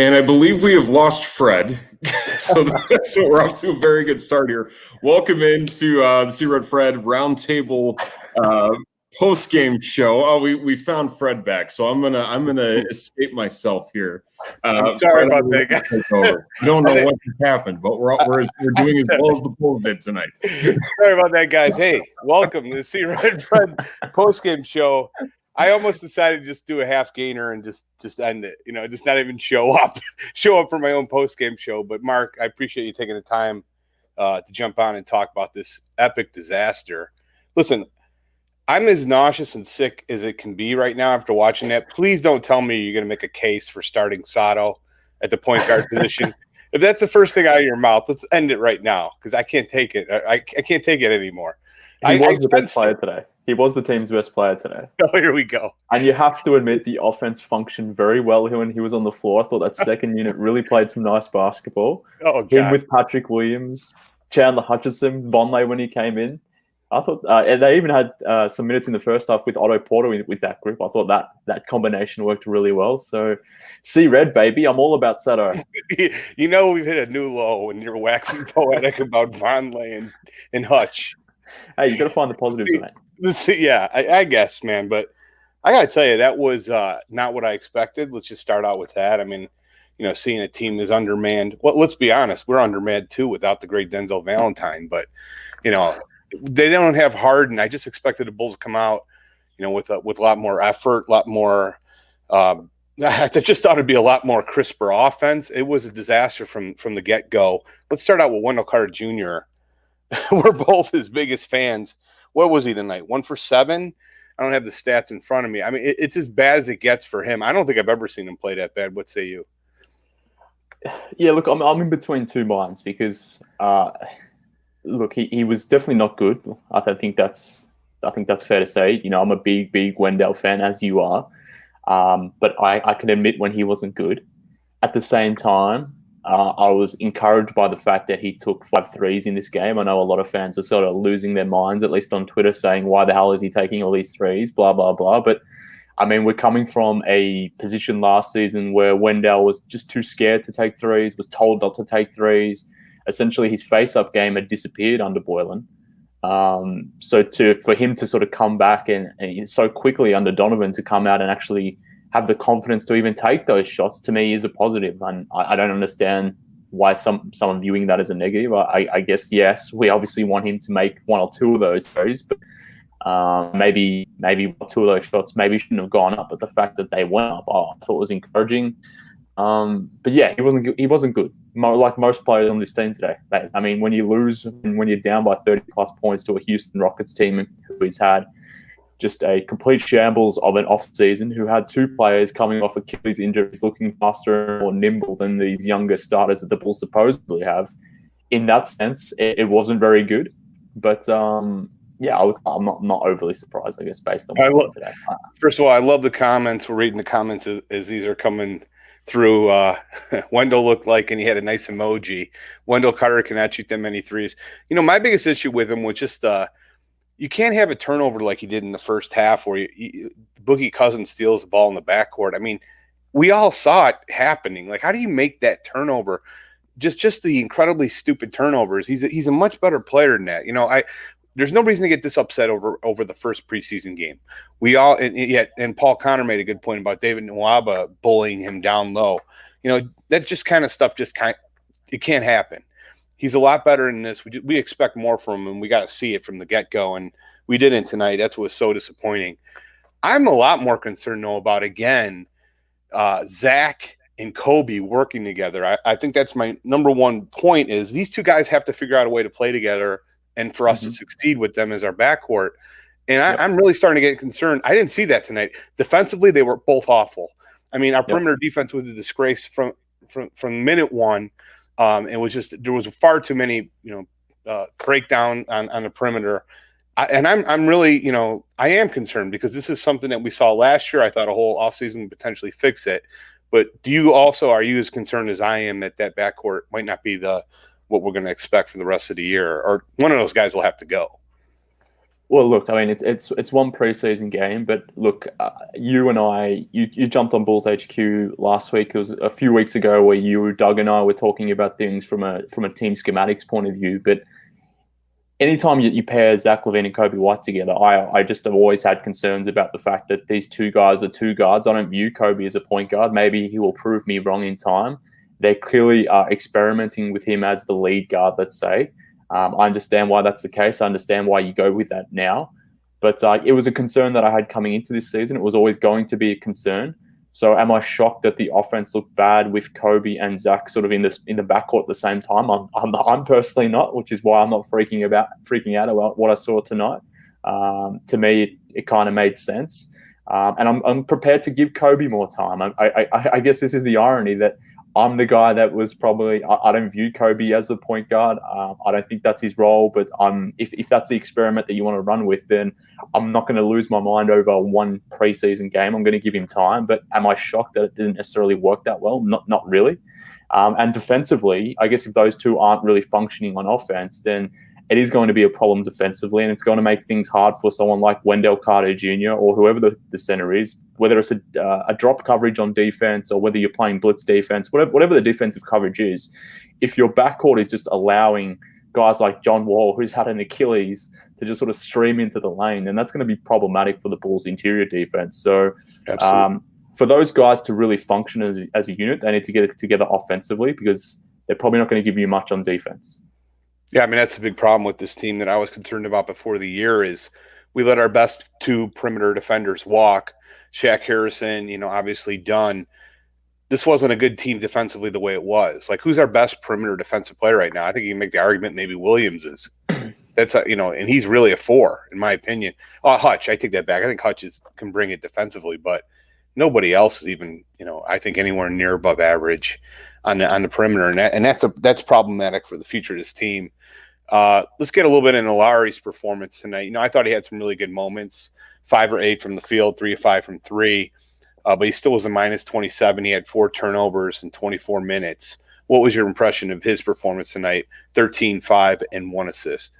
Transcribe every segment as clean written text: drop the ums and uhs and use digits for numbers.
And I believe we have lost Fred. so we're off to a very good start here. Welcome into the See Red Fred Roundtable Postgame Show. Oh, we found Fred back, so I'm gonna escape myself here. I'm sorry about that, guys. I don't know what has happened, but we're doing as well as the polls did tonight. Sorry about that, guys. Hey, welcome to the See Red Fred Postgame Show. I almost decided to just do a half gainer and just end it. Just not even show up for my own postgame show. But Mark, I appreciate you taking the time to jump on and talk about this epic disaster. Listen, I'm as nauseous and sick as it can be right now after watching that. Please don't tell me you're going to make a case for starting Sato at the point guard position. If that's the first thing out of your mouth, let's end it right now because I can't take it. I can't take it anymore. He was the best player today. He was the team's best player today. Oh, here we go. And you have to admit the offense functioned very well when he was on the floor. I thought that second unit really played some nice basketball. Oh, God. Him with Patrick Williams, Chandler Hutchison, Vonleh when he came in. I thought and they even had some minutes in the first half with Otto Porter with that group. I thought that combination worked really well. So, see red, baby. I'm all about Sato. We've hit a new low when you're waxing poetic about Vonleh and Hutch. Hey, you got to find the positives, mate. Yeah, I guess, man. But I got to tell you, that was not what I expected. Let's just start out with that. I mean, seeing a team is undermanned. Well, let's be honest, we're undermanned too without the great Denzel Valentine. But, they don't have Harden. I just expected the Bulls to come out, with a lot more effort, a lot more. I just thought it'd be a lot more crisper offense. It was a disaster from the get-go. Let's start out with Wendell Carter Jr. We're both his biggest fans. What was he tonight? 1 for 7? I don't have the stats in front of me. I mean, it's as bad as it gets for him. I don't think I've ever seen him play that bad. What say you? Yeah, look, I'm in between two minds because, look, he was definitely not good. I think that's fair to say. I'm a big Wendell fan, as you are. But I can admit when he wasn't good. At the same time, I was encouraged by the fact that he took 5 threes in this game. I know a lot of fans are sort of losing their minds, at least on Twitter, saying, why the hell is he taking all these threes, blah, blah, blah. But, I mean, we're coming from a position last season where Wendell was just too scared to take threes, was told not to take threes. Essentially, his face-up game had disappeared under Boylan. So for him to sort of come back and so quickly under Donovan to come out and actually have the confidence to even take those shots, to me, is a positive. And I don't understand why someone viewing that as a negative. I guess, yes, we obviously want him to make 1 or 2 of those threes, but maybe 2 of those shots maybe shouldn't have gone up. But the fact that they went up, I thought was encouraging. But yeah, he wasn't good. Like most players on this team today. I mean, when you lose, when you're down by 30-plus points to a Houston Rockets team who's had just a complete shambles of an off-season, who had 2 players coming off Achilles injuries looking faster and more nimble than these younger starters that the Bulls supposedly have. In that sense, it wasn't very good. But, yeah, I'm not overly surprised, I guess, based on what today. First of all, I love the comments. We're reading the comments as these are coming through. Wendell looked like, and he had a nice emoji. Wendell Carter cannot shoot that many threes. My biggest issue with him was just you can't have a turnover like he did in the first half where Boogie Cousins steals the ball in the backcourt. I mean, we all saw it happening. Like, how do you make that turnover? Just the incredibly stupid turnovers. He's a much better player than that. There's no reason to get this upset over the first preseason game. We all and Paul Connor made a good point about David Nwaba bullying him down low. That just kind of stuff it can't happen. He's a lot better than this. We expect more from him. We got to see it from the get-go, and we didn't tonight. That's what was so disappointing. I'm a lot more concerned, though, about, again, Zach and Kobe working together. I think that's my number one point is these 2 guys have to figure out a way to play together and for us to succeed with them as our backcourt. And I'm really starting to get concerned. I didn't see that tonight. Defensively, they were both awful. I mean, our perimeter defense was a disgrace from minute one. It was just there was far too many, breakdown on the perimeter. I'm really, I am concerned because this is something that we saw last year. I thought a whole offseason would potentially fix it. But are you as concerned as I am that backcourt might not be what we're going to expect for the rest of the year, or one of those guys will have to go? Well, look, I mean, it's one preseason game, but look, you and I, you jumped on Bulls HQ last week. It was a few weeks ago where you, Doug, and I were talking about things from a team schematics point of view. But anytime you pair Zach LaVine and Kobe White together, I just have always had concerns about the fact that these two guys are two guards. I don't view Kobe as a point guard. Maybe he will prove me wrong in time. They clearly are experimenting with him as the lead guard, let's say. I understand why that's the case. I understand why you go with that now. But it was a concern that I had coming into this season. It was always going to be a concern. So am I shocked that the offense looked bad with Kobe and Zach sort of in the backcourt at the same time? I'm personally not, which is why I'm not freaking out about what I saw tonight. To me, it kind of made sense. And I'm prepared to give Kobe more time. I guess this is the irony that I'm the guy that was probably, I don't view Kobe as the point guard. I don't think that's his role, but if that's the experiment that you want to run with, then I'm not going to lose my mind over one preseason game. I'm going to give him time, but am I shocked that it didn't necessarily work that well? Not really. And defensively, I guess if those two aren't really functioning on offense, then it is going to be a problem defensively, and it's going to make things hard for someone like Wendell Carter Jr. or whoever the center is, whether it's a drop coverage on defense or whether you're playing blitz defense, whatever the defensive coverage is. If your backcourt is just allowing guys like John Wall, who's had an Achilles, to just sort of stream into the lane, then that's going to be problematic for the Bulls' interior defense. So for those guys to really function as a unit, they need to get it together offensively because they're probably not going to give you much on defense. Yeah, I mean, that's a big problem with this team that I was concerned about before the year is we let our best two perimeter defenders walk. Shaq Harrison, obviously done. This wasn't a good team defensively the way it was. Like, who's our best perimeter defensive player right now? I think you can make the argument maybe Williams is. That's, and he's really a 4, in my opinion. Oh, Hutch, I take that back. I think Hutch can bring it defensively, but nobody else is even, I think anywhere near above average on the perimeter, and that's problematic for the future of this team. Let's get a little bit into Lowry's performance tonight. I thought he had some really good moments. 5 or 8 from the field, 3 of 5 from 3, but he still was a minus 27. He had 4 turnovers in 24 minutes. What was your impression of his performance tonight? 13, 5, and 1 assist.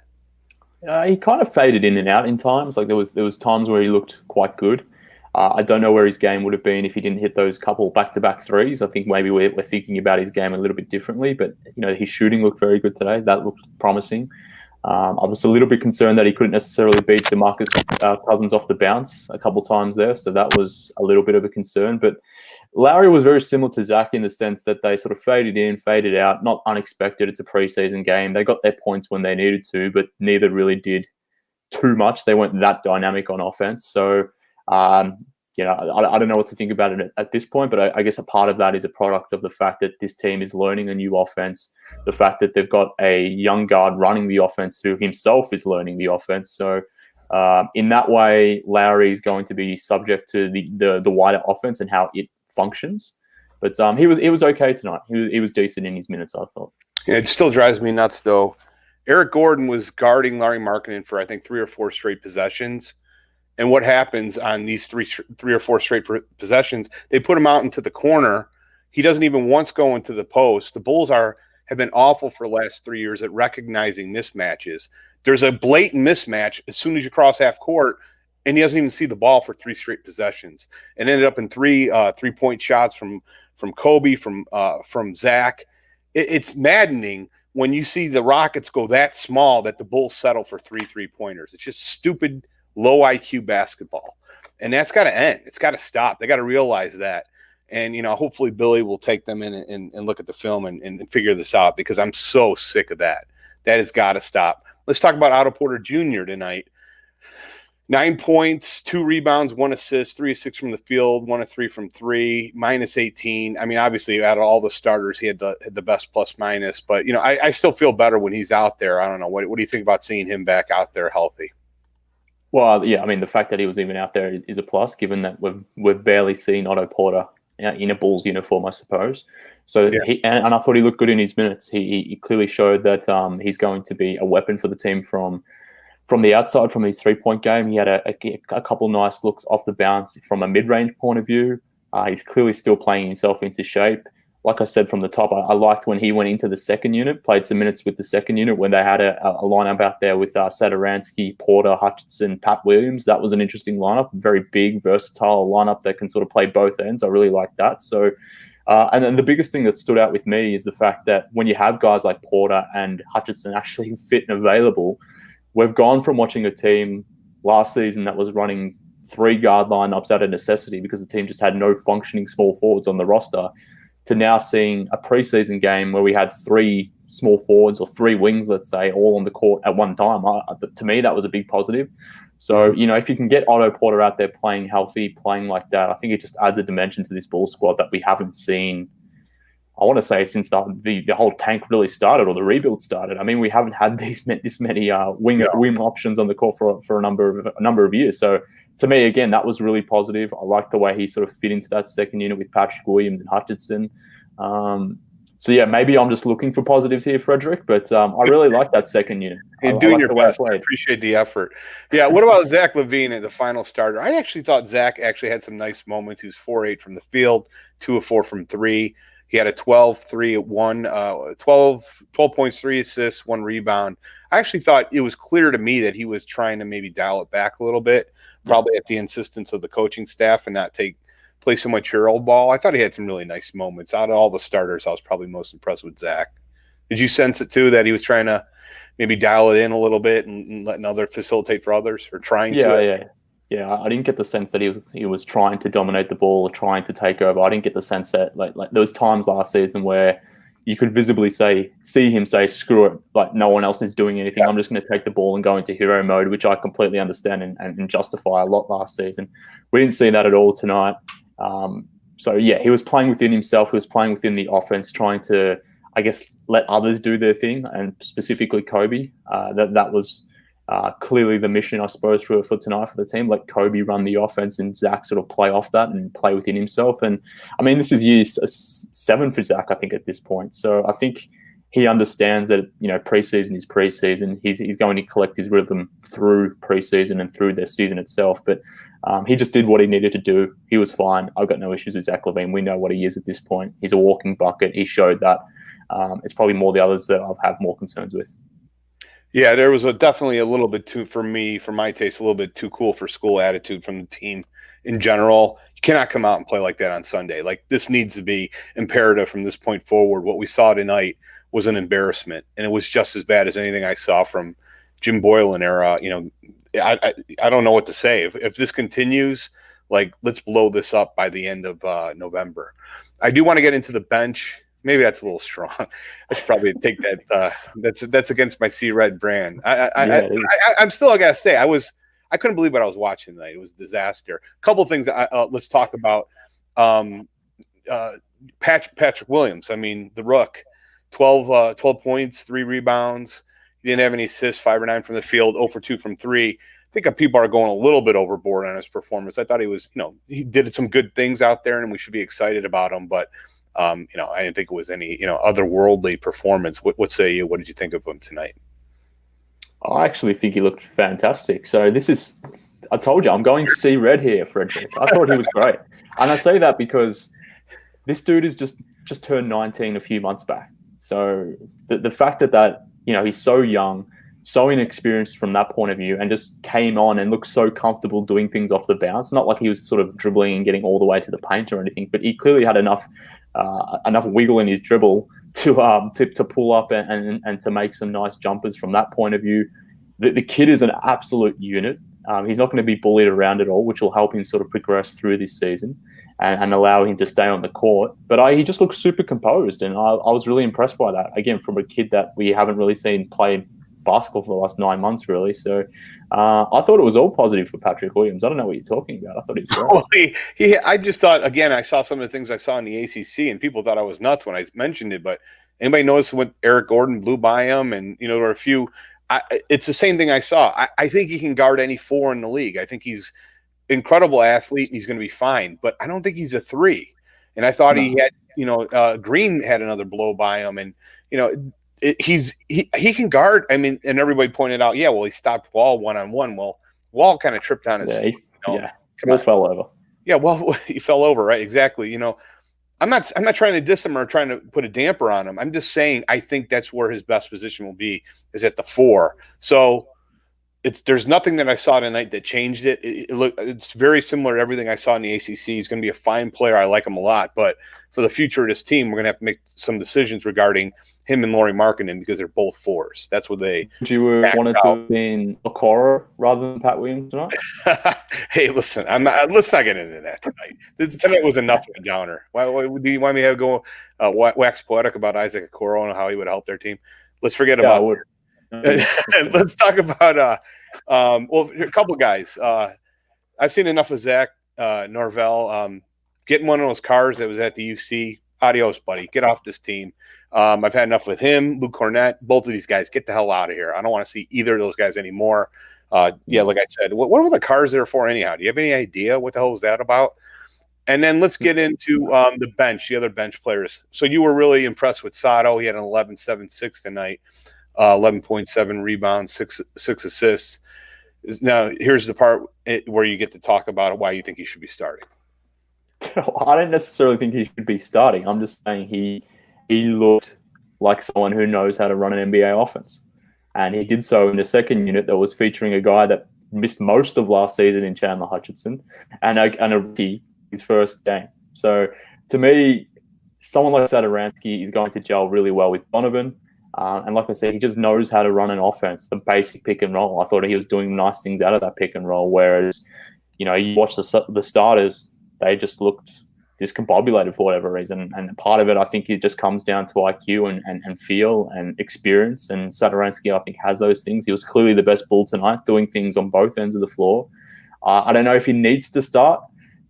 He kind of faded in and out in times. Like there was times where he looked quite good. I don't know where his game would have been if he didn't hit those couple back-to-back threes. I think maybe we're thinking about his game a little bit differently, but his shooting looked very good today. That looked promising. I was a little bit concerned that he couldn't necessarily beat DeMarcus Cousins off the bounce a couple times there, so that was a little bit of a concern. But Lowry was very similar to Zach in the sense that they sort of faded in, faded out, not unexpected. It's a preseason game. They got their points when they needed to, but neither really did too much. They weren't that dynamic on offense, so I don't know what to think about it at this point, but I guess a part of that is a product of the fact that this team is learning a new offense, the fact that they've got a young guard running the offense who himself is learning the offense. So in that way, Lowry is going to be subject to the wider offense and how it functions. But he was okay tonight. He was decent in his minutes, I thought. Yeah, it still drives me nuts, though. Eric Gordon was guarding Larry Markkinen for, I think, 3 or 4 straight possessions. And what happens on these three or 4 straight possessions? They put him out into the corner. He doesn't even once go into the post. The Bulls have been awful for the last 3 years at recognizing mismatches. There's a blatant mismatch as soon as you cross half court, and he doesn't even see the ball for 3 straight possessions. And ended up in 3 3-point shots from Kobe, from Zach. It's maddening when you see the Rockets go that small that the Bulls settle for 3 3-pointers. It's just stupid, low IQ basketball. And that's got to end. It's got to stop. They got to realize that. And, hopefully Billy will take them in and look at the film and figure this out, because I'm so sick of that. That has got to stop. Let's talk about Otto Porter Jr. tonight. 9 points, 2 rebounds, 1 assist, 3 of 6 from the field, 1 of 3 from 3, minus 18. I mean, obviously, out of all the starters, he had the best plus minus. But, I still feel better when he's out there. I don't know. What do you think about seeing him back out there healthy? Well, yeah, I mean, the fact that he was even out there is a plus, given that we've barely seen Otto Porter in a Bulls uniform, I suppose. So, yeah. And I thought he looked good in his minutes. He clearly showed that he's going to be a weapon for the team from the outside, from his 3-point game. He had a couple nice looks off the bounce from a mid-range point of view. He's clearly still playing himself into shape. like I said from the top, I liked when he went into the second unit, played some minutes with the second unit when they had a lineup out there with Sadaransky, Porter, Hutchinson, Pat Williams. That was an interesting lineup, very big, versatile lineup that can sort of play both ends. I really like that. So, and then the biggest thing that stood out with me is the fact that when you have guys like Porter and Hutchinson actually fit and available, we've gone from watching a team last season that was running 3 guard lineups out of necessity because the team just had no functioning small forwards on the roster, to now seeing a preseason game where we had 3 small forwards or 3 wings, let's say, all on the court at one time. To me, that was a big positive. So, if you can get Otto Porter out there playing healthy, playing like that, I think it just adds a dimension to this Bulls squad that we haven't seen, I want to say, since the whole tank really started or the rebuild started. I mean, we haven't had this many wing options on the court for a number of years. So, to me, again, that was really positive. I like the way he sort of fit into that second unit with Patrick Williams and Hutchinson. So, yeah, maybe I'm just looking for positives here, Frederick, but I really like that second unit. You're doing your best. I appreciate the effort. Yeah, what about Zach LaVine at the final starter? I actually thought Zach actually had some nice moments. He was 4-8 from the field, 2 of 4 from 3. He had a 12-3 at 1, 12 points, 3 assists, 1 rebound. I actually thought it was clear to me that he was trying to maybe dial it back a little bit, probably at the insistence of the coaching staff, and not play so much hero ball. I thought he had some really nice moments. Out of all the starters, I was probably most impressed with Zach. Did you sense it too, that he was trying to maybe dial it in a little bit and letting others facilitate for others, or trying to? Yeah, I didn't get the sense that he was trying to dominate the ball or trying to take over. I didn't get the sense that like there was times last season where you could visibly see him say, "Screw it! Like no one else is doing anything. I'm just going to take the ball and go into hero mode," which I completely understand and justify a lot last season. We didn't see that at all tonight. So yeah, he was playing within himself. He was playing within the offense, trying to, I guess, let others do their thing, and specifically Kobe. That was clearly the mission, I suppose, for tonight for the team. Let Kobe run the offense and Zach sort of play off that and play within himself. And I mean, this is year 7 for Zach, I think, at this point. So I think he understands that, preseason is preseason. He's going to collect his rhythm through preseason and through their season itself. But he just did what he needed to do. He was fine. I've got no issues with Zach LaVine. We know what he is at this point. He's a walking bucket. He showed that. It's probably more the others that I'll have more concerns with. Yeah, there was definitely a little bit too, for me, for my taste, a little bit too cool for school attitude from the team in general. You cannot come out and play like that on Sunday. Like, this needs to be imperative from this point forward. What we saw tonight was an embarrassment, and it was just as bad as anything I saw from Jim Boylan era. I don't know what to say. If this continues, like, let's blow this up by the end of November. I do want to get into the bench. Maybe that's a little strong. I should probably take that. That's against my C-Red brand. I'm still, I gotta say, I couldn't believe what I was watching tonight. It was a disaster. A couple of things. Let's talk about Patrick Williams. I mean, the Rook, 12 points, 3 rebounds. He didn't have any assists, 5 or 9 from the field, 0 for 2 from 3. I think people are going a little bit overboard on his performance. I thought he was, he did some good things out there, and we should be excited about him. But I didn't think it was any, otherworldly performance. What say you? What did you think of him tonight? I actually think he looked fantastic. So I told you, I'm going to see red here, Frederick. I thought he was great. And I say that because this dude is just turned 19 a few months back. So the fact that he's so young, so inexperienced from that point of view, and just came on and looked so comfortable doing things off the bounce. Not like he was sort of dribbling and getting all the way to the paint or anything, but he clearly had enough wiggle in his dribble to pull up and to make some nice jumpers from that point of view. The kid is an absolute unit. He's not going to be bullied around at all, which will help him sort of progress through this season and allow him to stay on the court. But he just looks super composed, and I was really impressed by that. Again, from a kid that we haven't really seen play basketball for the last 9 months, really. So I thought it was all positive for Patrick Williams. I don't know what you're talking about. I thought he was great. Well, I just thought, again, I saw some of the things I saw in the ACC, and people thought I was nuts when I mentioned it. But anybody notice when Eric Gordon blew by him? And, there were a few. It's the same thing I saw. I think he can guard any 4 in the league. I think he's an incredible athlete, and he's going to be fine. But I don't think he's a 3. And I thought he had, Green had another blow by him. And, he can guard. I mean, and everybody pointed out, he stopped Wall one-on-one. Well, Wall kind of tripped on his feet. Wall fell over. Yeah, well, he fell over, right? Exactly. I'm not trying to diss him or trying to put a damper on him. I'm just saying I think that's where his best position will be, is at the 4. So there's nothing that I saw tonight that changed it. It's very similar to everything I saw in the ACC. He's going to be a fine player. I like him a lot, but for the future of this team, we're going to have to make some decisions regarding him and Lauri Markkanen because they're both 4s. That's what they. Would you wanted to have been Okoro rather than Pat Williams tonight? Hey, listen, let's not get into that tonight. Tonight was enough of a downer. Why do you want me to go wax poetic about Isaac Okoro and how he would help their team? Let's forget about it. Let's talk about a couple guys. I've seen enough of Zach Norvell. Getting one of those cars that was at the UC. Adios, buddy. Get off this team. I've had enough with him. Luke Cornett. Both of these guys, get the hell out of here. I don't want to see either of those guys anymore. Like I said, what were the cars there for anyhow? Do you have any idea what the hell was that about? And then let's get into the bench, the other bench players. So you were really impressed with Sato. He had an 11.76 tonight. 11.7 rebounds, six assists. Now, here's the part where you get to talk about why you think he should be starting. I don't necessarily think he should be starting. I'm just saying he looked like someone who knows how to run an NBA offense. And he did so in the second unit that was featuring a guy that missed most of last season in Chandler Hutchinson and a rookie his first game. So, to me, someone like Satoransky is going to gel really well with Donovan. And like I said, he just knows how to run an offense, the basic pick and roll. I thought he was doing nice things out of that pick and roll, whereas, you watch the starters, they just looked discombobulated for whatever reason. And part of it, I think it just comes down to IQ and feel and experience. And Satoransky, I think, has those things. He was clearly the best Bull tonight, doing things on both ends of the floor. I don't know if he needs to start,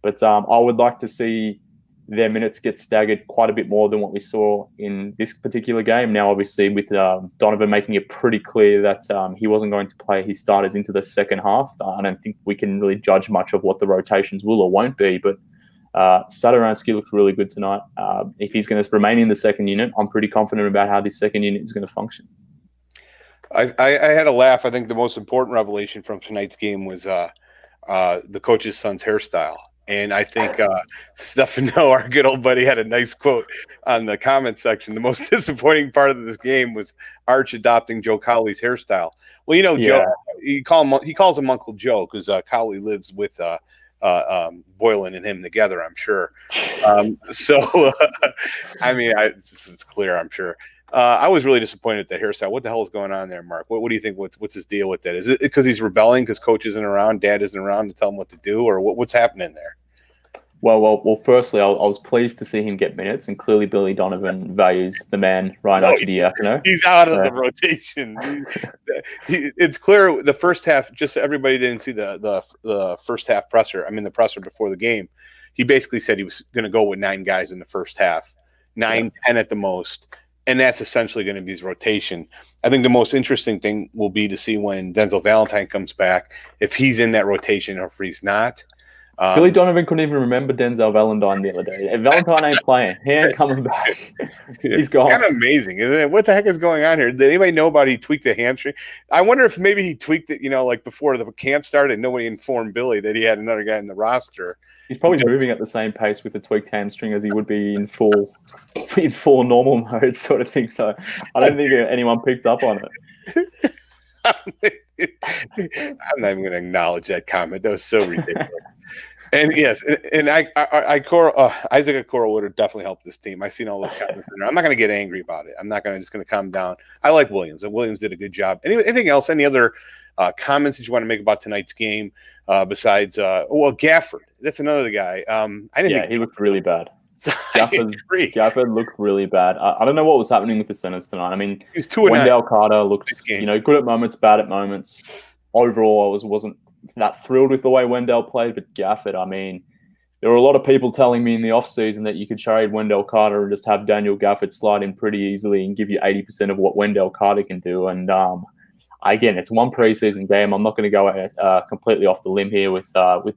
but I would like to see their minutes get staggered quite a bit more than what we saw in this particular game. Now, obviously, with Donovan making it pretty clear that he wasn't going to play his starters into the second half, I don't think we can really judge much of what the rotations will or won't be. But Satoransky looked really good tonight. If he's going to remain in the second unit, I'm pretty confident about how this second unit is going to function. I had a laugh. I think the most important revelation from tonight's game was the coach's son's hairstyle. And I think Stefano, our good old buddy, had a nice quote on the comment section. The most disappointing part of this game was Arch adopting Joe Cowley's hairstyle. Well, Joe, he calls him Uncle Joe because Cowley lives with Boylan and him together, I'm sure. It's clear, I'm sure. I was really disappointed at the hairstyle. What the hell is going on there, Mark? What do you think? What's his deal with that? Is it because he's rebelling because coach isn't around, dad isn't around to tell him what to do, or what's happening there? Well. Firstly, I was pleased to see him get minutes, and clearly Billy Donovan values the man Ryan Archidiakono. He's out of the rotation. It's clear the first half. Just so everybody didn't see the first half presser. The presser before the game. He basically said he was going to go with 9 guys in the first half, 10 at the most. And that's essentially going to be his rotation. I think the most interesting thing will be to see when Denzel Valentine comes back, if he's in that rotation or if he's not. Billy Donovan couldn't even remember Denzel Valentine the other day. If Valentine ain't playing, he ain't coming back. He's gone. Kind of amazing, isn't it? What the heck is going on here? Did anybody know about he tweaked a hamstring? I wonder if maybe he tweaked it, like before the camp started, nobody informed Billy that he had another guy in the roster. He's probably moving at the same pace with a tweaked hamstring as he would be in full normal mode sort of thing. So I don't think anyone picked up on it. I'm not even going to acknowledge that comment. That was so ridiculous. And yes, and Isaac Okoro would have definitely helped this team. I've seen all those comments. I'm not going to get angry about it. I'm not going to just going to calm down. I like Williams, and Williams did a good job. Anything else? Any other comments that you want to make about tonight's game besides Gafford? That's another guy. He looked really bad. Gafford looked really bad. I don't know what was happening with the centers tonight. He's 2-9. Wendell Carter looked, good at moments, bad at moments. Overall, I wasn't that thrilled with the way Wendell played, but Gafford, there were a lot of people telling me in the offseason that you could trade Wendell Carter and just have Daniel Gafford slide in pretty easily and give you 80% of what Wendell Carter can do. And again, it's one preseason game. I'm not going to go completely off the limb here with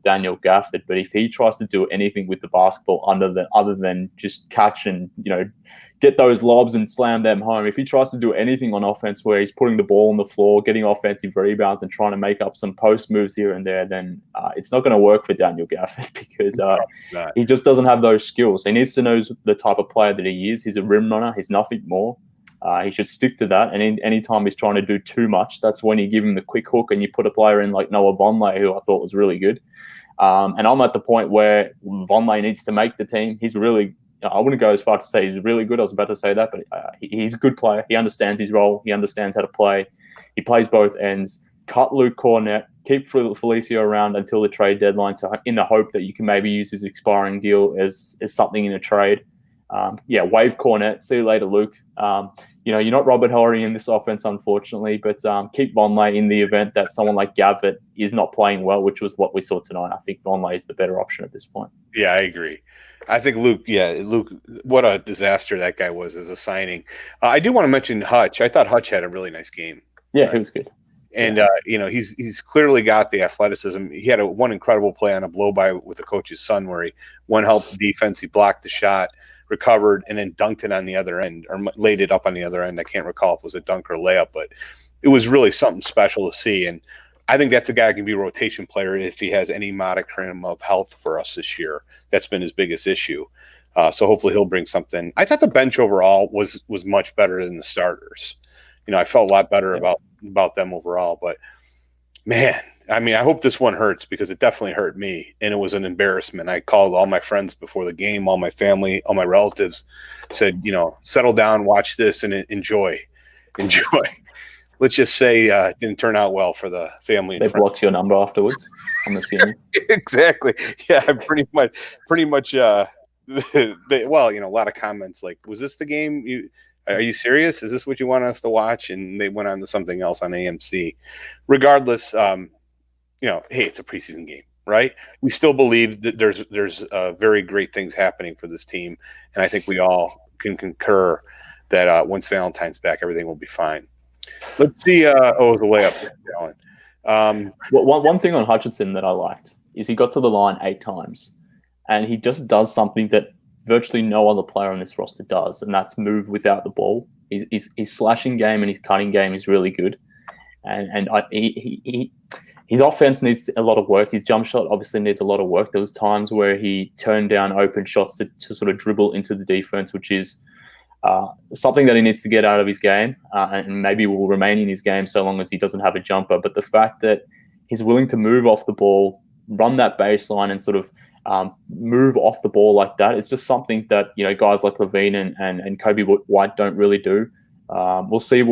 Daniel Gafford, but if he tries to do anything with the basketball other than just catch and get those lobs and slam them home, if he tries to do anything on offense where he's putting the ball on the floor, getting offensive rebounds, and trying to make up some post moves here and there, then it's not going to work for Daniel Gafford because he just doesn't have those skills. He needs to know the type of player that he is. He's a rim runner. He's nothing more. He should stick to that. And anytime he's trying to do too much, that's when you give him the quick hook and you put a player in like Noah Vonleh, who I thought was really good. And I'm at the point where Vonleh needs to make the team. He's really, I wouldn't go as far to say he's really good. I was about to say that, but he's a good player. He understands his role. He understands how to play. He plays both ends. Cut Luke Cornett. Keep Felicio around until the trade deadline in the hope that you can maybe use his expiring deal as something in a trade. Waive Cornett. See you later, Luke. You're not Robert Horry in this offense, unfortunately, but keep Vonleh in the event that someone like Gafford is not playing well, which was what we saw tonight. I think Vonleh is the better option at this point. Yeah, I agree. I think Luke, what a disaster that guy was as a signing. I do want to mention Hutch. I thought Hutch had a really nice game. Yeah, he was good. And, he's clearly got the athleticism. He had one incredible play on a blow-by with the coach's son where one helped the defense. He blocked the shot, recovered, and then dunked it on the other end or laid it up on the other end. I can't recall if it was a dunk or a layup, but it was really something special to see. And I think that's a guy who can be a rotation player if he has any modicum of health for us this year. That's been his biggest issue. So hopefully he'll bring something. I thought the bench overall was much better than the starters. I felt a lot better about them overall. But, man, I hope this one hurts because it definitely hurt me, and it was an embarrassment. I called all my friends before the game, all my family, all my relatives, said, settle down, watch this, and enjoy. Let's just say it didn't turn out well for the family. They blocked your number afterwards, I'm assuming. Exactly. Yeah, pretty much. A lot of comments like, was this the game? Are you serious? Is this what you want us to watch? And they went on to something else on AMC. Regardless, hey, it's a preseason game, right? We still believe that there's very great things happening for this team, and I think we all can concur that once Valentine's back, everything will be fine. Let's see. It was a layup, Alan. One thing on Hutchinson that I liked is he got to the line 8 times, and he just does something that virtually no other player on this roster does, and that's move without the ball. His slashing game and his cutting game is really good, and his offense needs a lot of work. His jump shot obviously needs a lot of work. There was times where he turned down open shots to sort of dribble into the defense, which is something that he needs to get out of his game, and maybe will remain in his game so long as he doesn't have a jumper. But the fact that he's willing to move off the ball, run that baseline, and sort of move off the ball like that, it's just something that guys like Levine and Kobe White don't really do. We'll see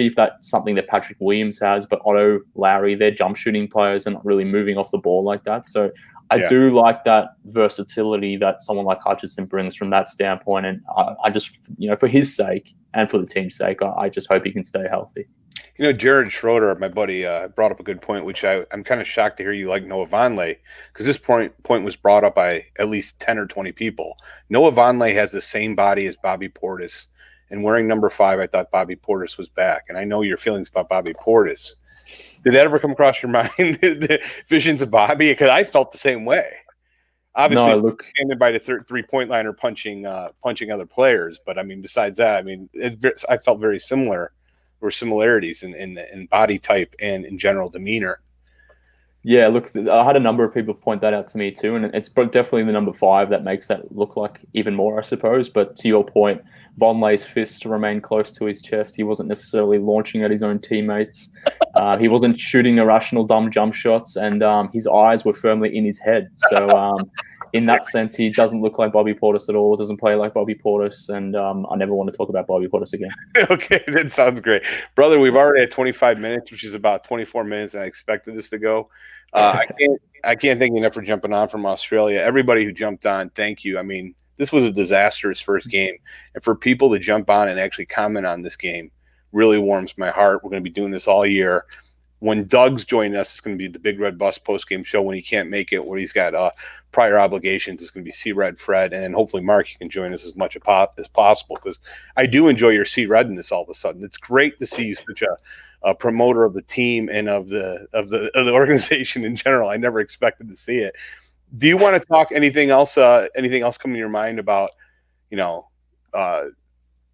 if that's something that Patrick Williams has, but Otto, Lowry, they're jump shooting players and not really moving off the ball like that. So I do like that versatility that someone like Hutchinson brings from that standpoint. And I just, for his sake and for the team's sake, I just hope he can stay healthy. Jared Schroeder, my buddy, brought up a good point, which I'm kind of shocked to hear you like Noah Vonleh, because this point was brought up by at least 10 or 20 people. Noah Vonleh has the same body as Bobby Portis, and wearing number 5, I thought Bobby Portis was back. And I know your feelings about Bobby Portis. Did that ever come across your mind, the visions of Bobby? Because I felt the same way. Obviously, ended by the three-point line or punching other players. But, besides that, I felt very similar. Or similarities in body type and in general demeanor. Yeah, look, I had a number of people point that out to me too, and it's definitely the number 5 that makes that look like even more, I suppose. But to your point, Vonleh's fists remained close to his chest. He wasn't necessarily launching at his own teammates. He wasn't shooting irrational, dumb jump shots, and his eyes were firmly in his head. So in that sense, he doesn't look like Bobby Portis at all, doesn't play like Bobby Portis, and I never want to talk about Bobby Portis again. Okay, that sounds great. Brother, we've already had 25 minutes, which is about 24 minutes I expected this to go. I can't thank you enough for jumping on from Australia. Everybody who jumped on, thank you. This was a disastrous first game, and for people to jump on and actually comment on this game really warms my heart. We're going to be doing this all year. When Doug's joining us, it's going to be the Big Red Bus postgame show. When he can't make it, where he's got prior obligations, it's going to be C-Red Fred. And then hopefully, Mark, you can join us as much as possible, because I do enjoy your C-Redness all of a sudden. It's great to see you such a promoter of the team and of the organization in general. I never expected to see it. Do you want to talk anything else? Anything else come to your mind about,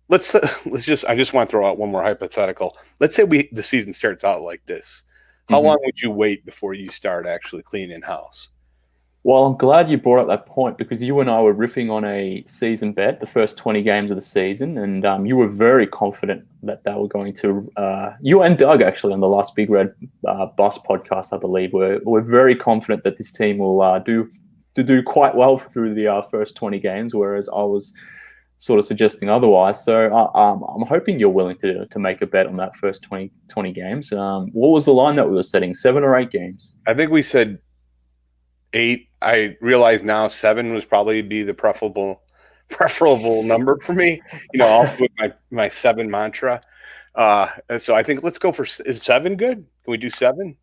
let's just, I just want to throw out one more hypothetical. Let's say the season starts out like this. How long would you wait before you start actually cleaning house? Well, I'm glad you brought up that point, because you and I were riffing on a season bet, the first 20 games of the season, and you were very confident that they were going to, you and Doug actually on the last Big Red Bus podcast, I believe, were very confident that this team will do quite well through the first 20 games, whereas I was sort of suggesting otherwise. So I'm hoping you're willing to make a bet on that first 20 games. What was the line that we were setting, 7 or 8 games? I think we said 8. I realize now 7 was probably be the preferable number for me. Also with my 7 mantra. And so I think let's go for, is 7 good? Can we do 7?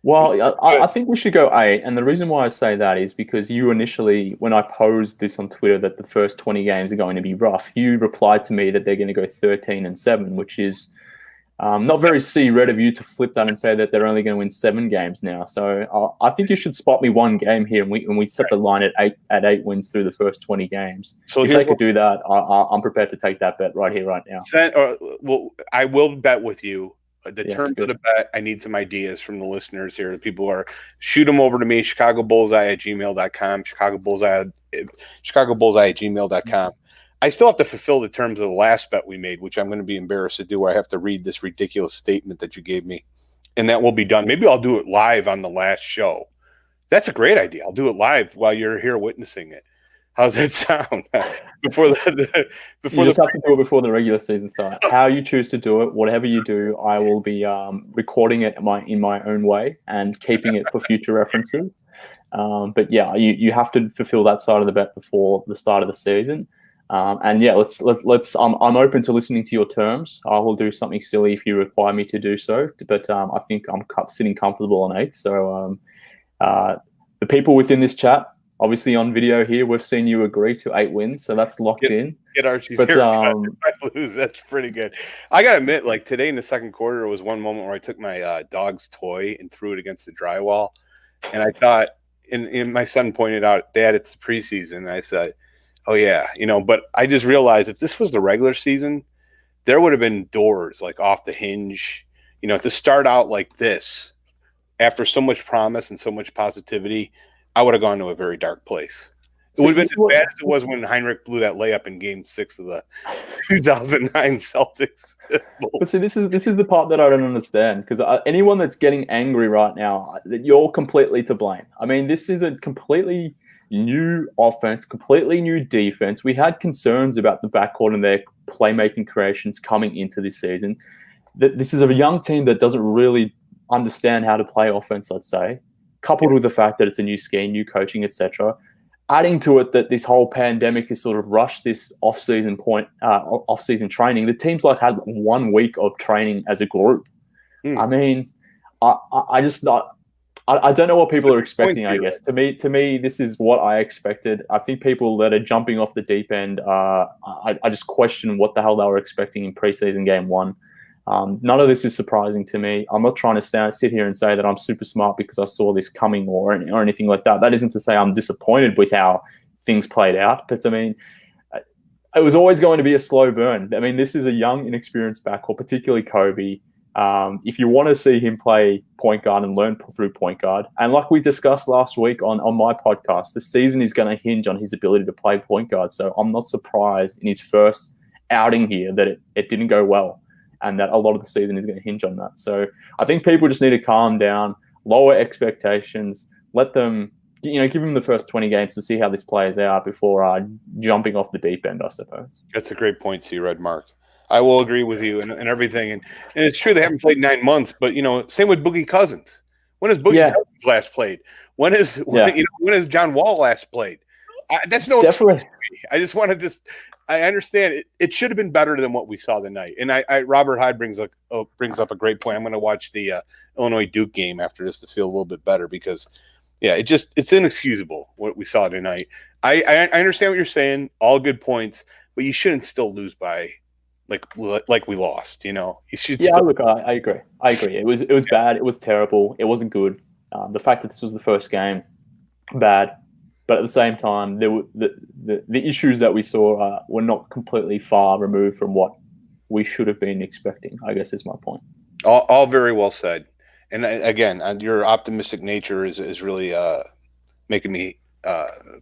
Well, I think we should go 8. And the reason why I say that is because you initially, when I posed this on Twitter that the first 20 games are going to be rough, you replied to me that they're going to go 13-7, which is not very C-red of you to flip that and say that they're only going to win 7 games now. So I think you should spot me 1 game here, and we set the line at 8 wins through the first 20 games. So if they could do that, I'm prepared to take that bet right here, right now. Well, I will bet with you. The terms of the bet, I need some ideas from the listeners here. The people are, shoot them over to me, chicagobullseye@gmail.com, chicagobullseye@gmail.com. I still have to fulfill the terms of the last bet we made, which I'm going to be embarrassed to do, where I have to read this ridiculous statement that you gave me. And that will be done. Maybe I'll do it live on the last show. That's a great idea. I'll do it live while you're here witnessing it. How's that sound? Before you just have to do it before the regular season starts. How you choose to do it, whatever you do, I will be recording it in my own way and keeping it for future references. But yeah, you have to fulfill that side of the bet before the start of the season. And yeah, let's. I'm open to listening to your terms. I will do something silly if you require me to do so. But I think I'm sitting comfortable on 8. So the people within this chat, obviously on video here, we've seen you agree to 8 wins, so that's locked in. Get Archie's here. If I lose, that's pretty good. I gotta admit, like today in the second quarter, was one moment where I took my dog's toy and threw it against the drywall, and I thought, and my son pointed out, Dad, it's preseason. And I said, oh yeah, but I just realized if this was the regular season, there would have been doors like off the hinge. To start out like this, after so much promise and so much positivity, I would have gone to a very dark place. It would have been as bad as it was when Heinrich blew that layup in Game 6 of the 2009 Celtics. But see, this is the part that I don't understand, because anyone that's getting angry right now, you're completely to blame. I mean, this is a completely new offense, completely new defense. We had concerns about the backcourt and their playmaking creations coming into this season. This is a young team that doesn't really understand how to play offense, let's say, coupled with the fact that it's a new scheme, new coaching, etc. Adding to it that this whole pandemic has sort of rushed this off-season training. The team's like had 1 week of training as a group. I mean, I don't know what people are expecting, I guess. To me, this is what I expected. I think people that are jumping off the deep end, I just question what the hell they were expecting in preseason game 1. None of this is surprising to me. I'm not trying to sit here and say that I'm super smart because I saw this coming or anything like that. That isn't to say I'm disappointed with how things played out. But I mean, it was always going to be a slow burn. I mean, this is a young, inexperienced backcourt, particularly Kobe. If you want to see him play point guard and learn through point guard, and like we discussed last week on my podcast, the season is going to hinge on his ability to play point guard. So I'm not surprised in his first outing here that it didn't go well, and that a lot of the season is going to hinge on that. So I think people just need to calm down, lower expectations, let them, give them the first 20 games to see how this plays out before jumping off the deep end, I suppose. That's a great point, C-Red, Mark. I will agree with you and everything. And it's true they haven't played 9 months, but, same with Boogie Cousins. When has Boogie Cousins last played? When has John Wall last played? That's no excuse. I just want to I understand it should have been better than what we saw tonight. And Robert Hyde brings up a great point. I'm going to watch the Illinois Duke game after this to feel a little bit better because, it's inexcusable what we saw tonight. I understand what you're saying, all good points, but you shouldn't still lose by like we lost. You know, you should. Yeah, look, I agree. I agree. It was bad. It was terrible. It wasn't good. The fact that this was the first game, bad. But at the same time, there were the issues that we saw were not completely far removed from what we should have been expecting, I guess is my point. All very well said. And again, your optimistic nature is really making me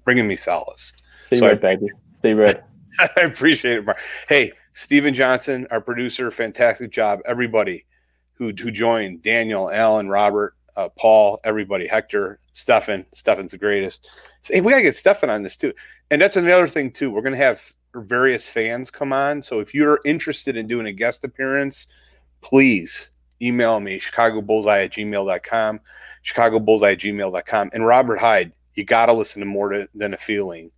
bringing me solace. See red, baby. See red. I appreciate it, Mark. Hey, Steven Johnson, our producer, fantastic job. Everybody who joined, Daniel, Alan, Robert, Paul, everybody, Hector, Stefan's the greatest. Hey, we got to get Stefan on this too. And that's another thing too. We're going to have various fans come on. So if you're interested in doing a guest appearance, please email me, chicagobullseye@gmail.com, chicagobullseye@gmail.com. And Robert Hyde, you got to listen to More Than a Feeling.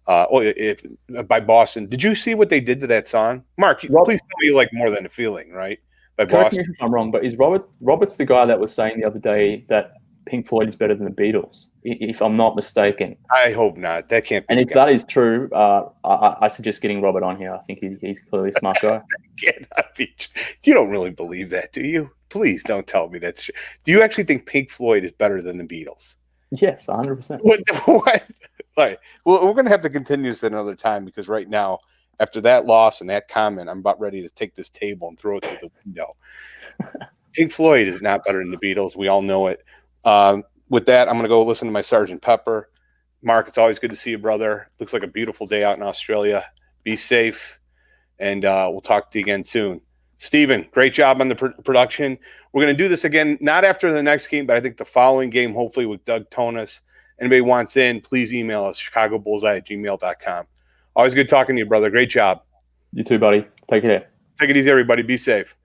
By Boston. Did you see what they did to that song? Mark, please tell me you like More Than a Feeling, right? By Correct Boston. me if I'm wrong, but is Robert's the guy that was saying the other day that Pink Floyd is better than the Beatles, if I'm not mistaken? I hope not. That can't be. And if that is true, I suggest getting Robert on here. I think he's clearly a smart guy. Cannot be true. You don't really believe that, do you? Please don't tell me that's true. Do you actually think Pink Floyd is better than the Beatles? Yes, 100%. What? Like, well, we're going to have to continue this at another time because right now, after that loss and that comment, I'm about ready to take this table and throw it through the window. Pink Floyd is not better than the Beatles. We all know it. With that, I'm going to go listen to my Sgt. Pepper. Mark, it's always good to see you, brother. Looks like a beautiful day out in Australia. Be safe, and we'll talk to you again soon. Steven, great job on the production. We're going to do this again, not after the next game, but I think the following game, hopefully with Doug Tonis. Anybody wants in, please email us, chicagobullseye@gmail.com. Always good talking to you, brother. Great job. You too, buddy. Take care. Take it easy, everybody. Be safe.